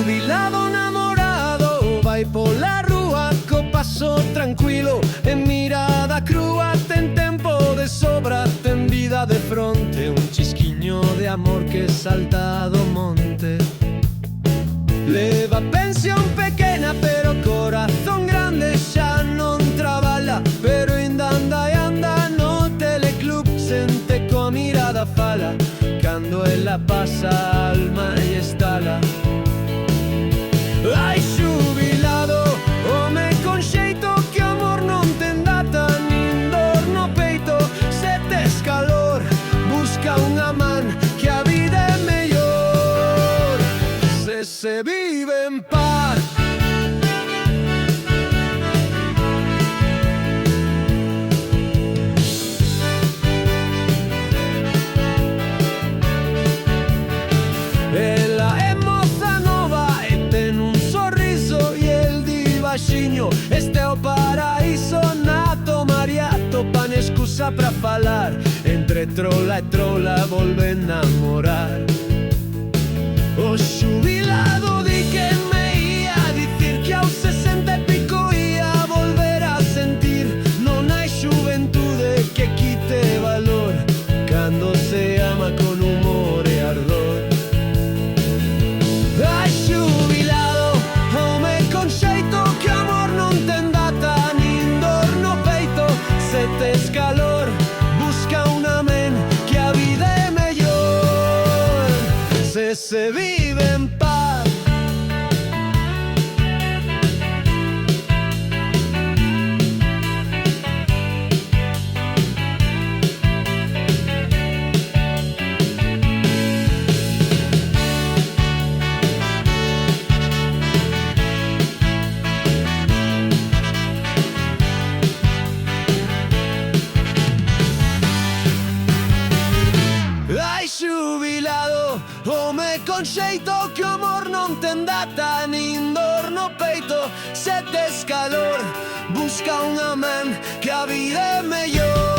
xubilado namorado vai pola rúa co paso tranquilo, en mirada crúa, ten tempo de sobra, ten vida de fronte, un chisquiño de amor que salta do monte. Leva pensión pequena pero corazón grande, xa non trabala pero ainda anda e anda no teleclub, sente coa mirada fala, cando ela pasa a alma e estala. Ai, xubilado, home con xeito, que o amor non ten data nin dor no peito. Se tes calor, busca unha man, que a vida é mellor se vive en paz. Ela é moza nova e ten un sorriso e el di baxiño: este é o paraíso. Nato María topan excusa pra falar, entre trola e trola volven a namorar. O xubilado di que me ia dicir que aos 60 e pico ia volver a sentir. Non hai xuventude que quite valor cando se ama con humor e ardor. Ai, xubilado, home con xeito, que o amor non ten data nin dor no peito. Se tes calor, busca unha men, que a vida é mellor se vive en paz. Ai, xubilado, home con xeito, que o amor non ten data nin dor no peito. Se tes calor, busca unha man, que a vida é mellor